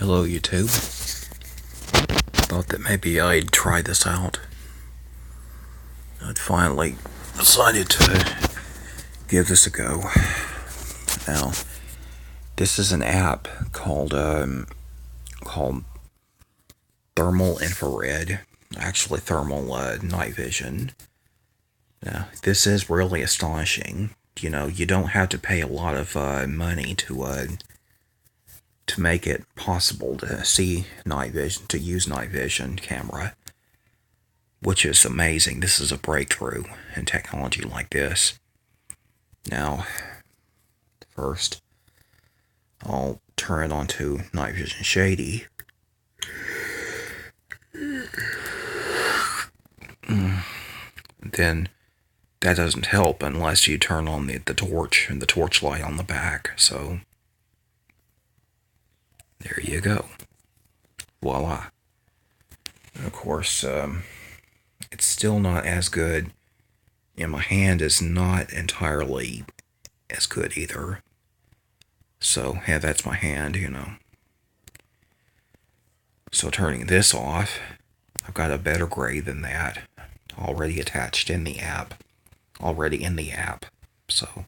Hello YouTube. Thought that maybe I'd try this out. I'd finally decided to give this a go. Now, this is an app called thermal infrared, actually thermal night vision. Now, this is really astonishing. You know, you don't have to pay a lot of money to make it possible to see night vision, to use night vision camera, which is amazing. This is a breakthrough in technology like this. Now, first, I'll turn it on to night vision shady. Then that doesn't help unless you turn on the torch and the torch light on the back. So there you go. Voila. And of course, it's still not as good. And my hand is not entirely as good either. So, yeah, that's my hand, you know. So turning this off, I've got a better grade than that already attached in the app. So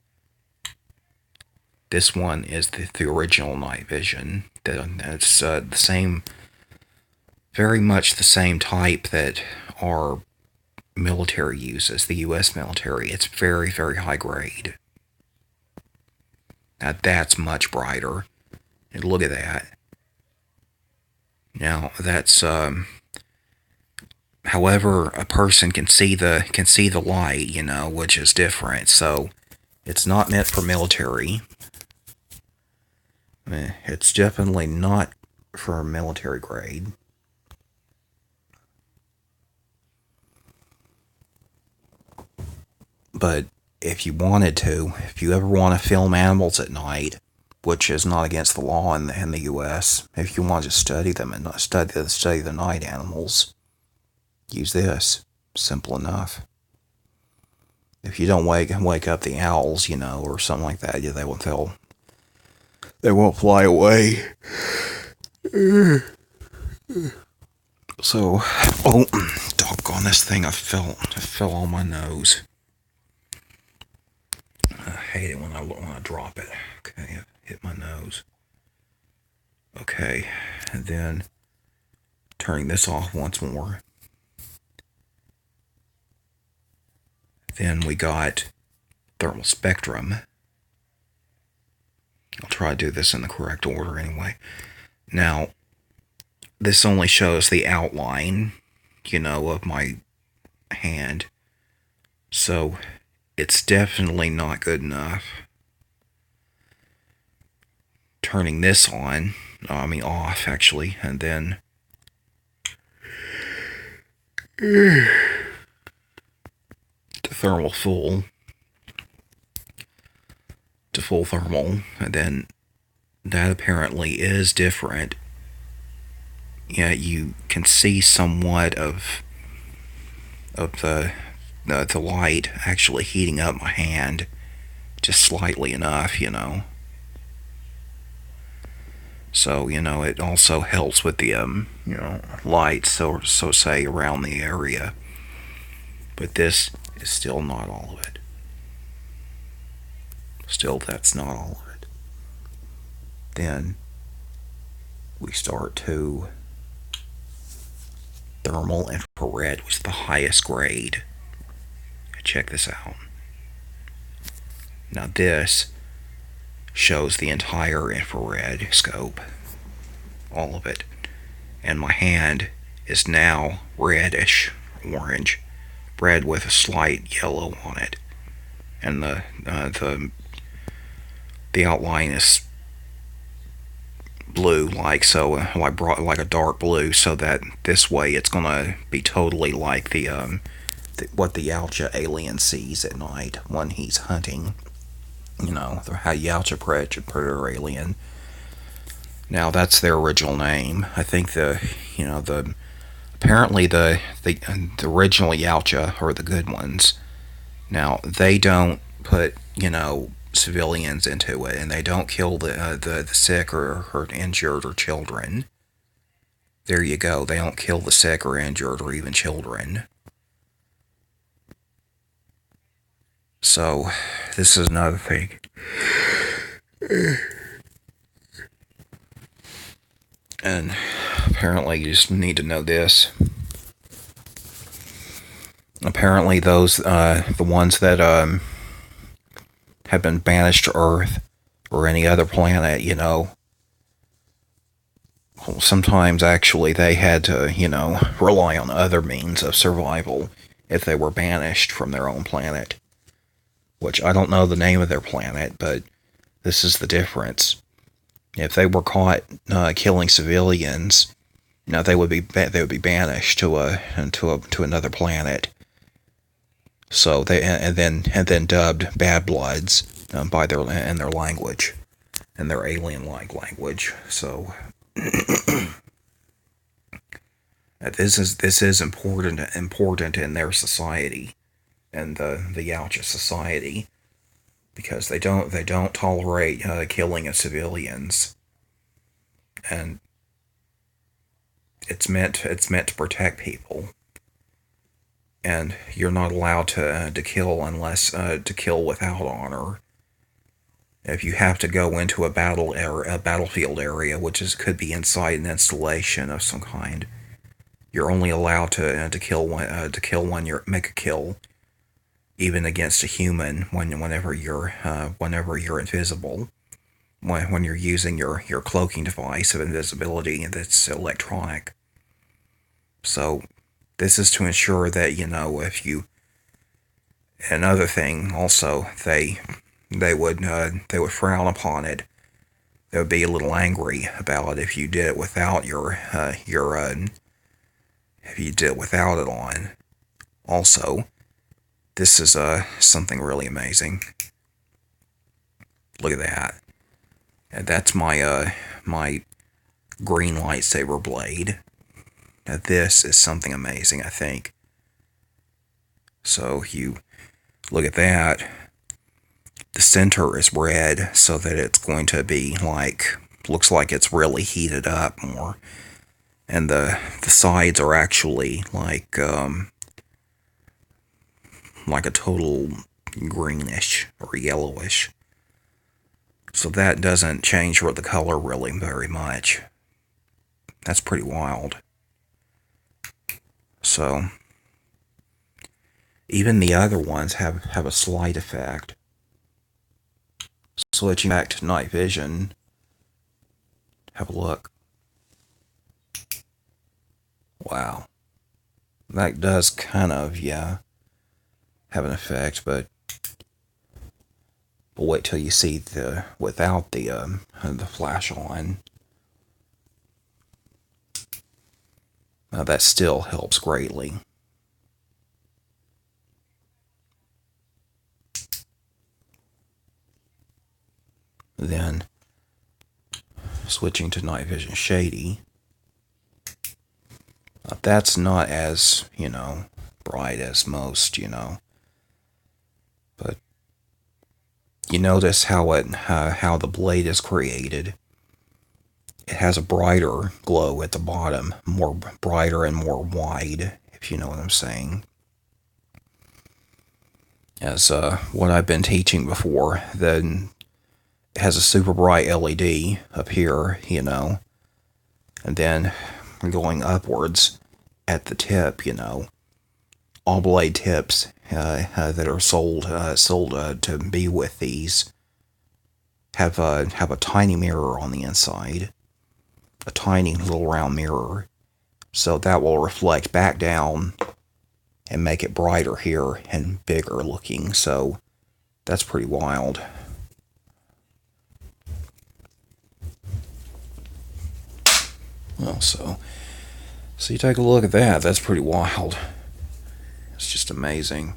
this one is the original night vision. It's the same, very much the same type that our military uses, the U.S. military. It's very, very high grade. Now that's much brighter. And look at that. Now that's however, a person can see the light, you know, which is different. So it's not meant for military. It's definitely not for military grade. But if you wanted to, if you ever want to film animals at night, which is not against the law in the U.S., if you want to study them and not study the night animals, use this. Simple enough. If you don't wake up the owls, you know, or something like that, yeah, they won't fly away. So, oh, doggone this thing! I fell on my nose. I hate it when I drop it. Okay, hit my nose. Okay, and then turning this off once more. Then we got thermal spectrum. I'll try to do this in the correct order anyway. Now, this only shows the outline, you know, of my hand. So it's definitely not good enough. Turning this off actually, and then to thermal full thermal, and then that apparently is different. Yeah, you can see somewhat of the light actually heating up my hand, just slightly enough, you know. So, you know, it also helps with the light, so say around the area. But this is still not all of it. Still, that's not all of it. Then we start to thermal infrared, which is the highest grade. Check this out. Now this shows the entire infrared scope, all of it, and my hand is now reddish orange, red with a slight yellow on it, and the outline is blue, like a dark blue, so that this way it's gonna be totally like what the Yautja alien sees at night when he's hunting. You know, the Yautja predator alien. Now that's their original name. I think apparently the original Yautja are the good ones. Now they don't put, you know, civilians into it, and they don't kill the sick or hurt, injured, or children. There you go. They don't kill the sick or injured or even children. So, this is another thing. And apparently, you just need to know this. Apparently, those the ones that have been banished to Earth or any other planet, sometimes actually they had to, rely on other means of survival if they were banished from their own planet. Which I don't know the name of their planet, but this is the difference. If they were caught killing civilians, they would be banished to another planet. So they and then dubbed bad bloods by their language, and their alien-like language. So this is important in their society, and the Yautja society, because they don't tolerate killing of civilians, and it's meant to protect people. And you're not allowed to kill unless to kill without honor. If you have to go into a battlefield area, which could be inside an installation of some kind, you're only allowed to kill when you make a kill, even against a human, whenever you're invisible, when you're using your cloaking device of invisibility that's electronic. So this is to ensure that, if you... Another thing also, they would frown upon it. They would be a little angry about it if you did it without if you did it without it on. Also, this is something really amazing. Look at that. And that's my my green lightsaber blade. Now this is something amazing, I think. So you look at that. The center is red, so that it's going to be looks like it's really heated up more. And the sides are actually like a total greenish or yellowish. So that doesn't change the color really very much. That's pretty wild. So even the other ones have a slight effect. Switching back to night vision, have a look. Wow. That does kind of, have an effect, but wait till you see without the flash on. That still helps greatly. Then switching to night vision shady. That's not as, bright as most, but you notice how the blade is created. It has a brighter glow at the bottom, more brighter and more wide, if you know what I'm saying. As what I've been teaching before, then it has a super bright LED up here, and then going upwards at the tip, all blade tips that are sold to be with these have a tiny mirror on the inside, a tiny little round mirror, so that will reflect back down and make it brighter here and bigger looking. So that's pretty wild. Well, so you take a look at that. That's pretty wild. It's just amazing.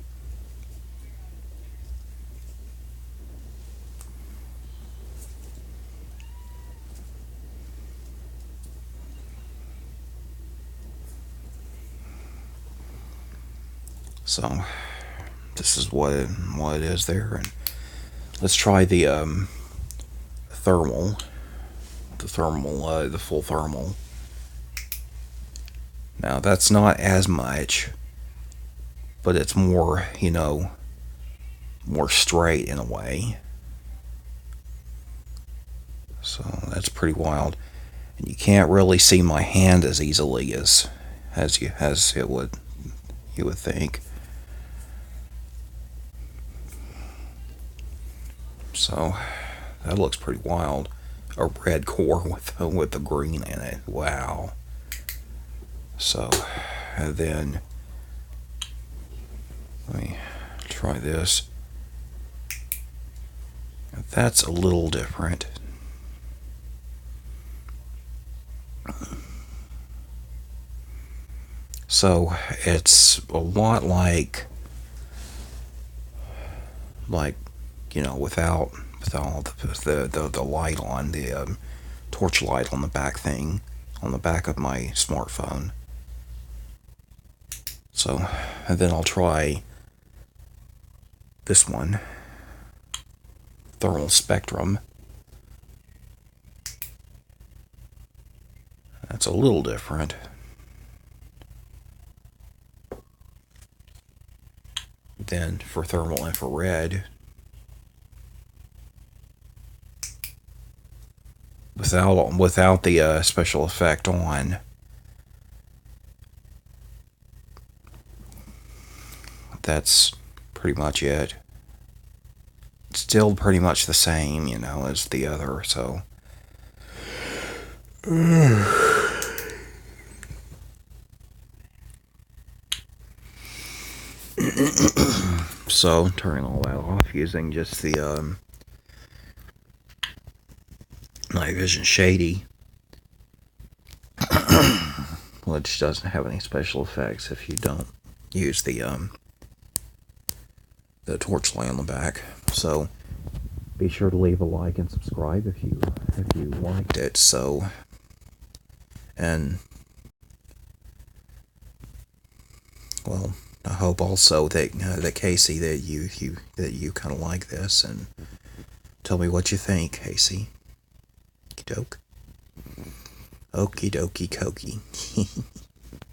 So this is what it is there, and let's try the thermal, the full thermal. Now that's not as much, but it's more, more straight in a way. So that's pretty wild. And you can't really see my hand as easily as you would think. So that looks pretty wild. A red core with the green in it. Wow. So, and then let me try this. That's a little different. So it's a lot like without the light on, the torch light on the back thing, on the back of my smartphone. So, and then I'll try this one, thermal spectrum. That's a little different. Then for thermal infrared, without the special effect on, that's pretty much it. It's still pretty much the same, as the other, so. So, turning all that off using just the night vision shady, which doesn't have any special effects if you don't use the torchlight on the back. So be sure to leave a like and subscribe if you liked it. So, and well, I hope also that Casey, that you kind of like this, and tell me what you think, Casey. Okie doke. Okie dokie cokey.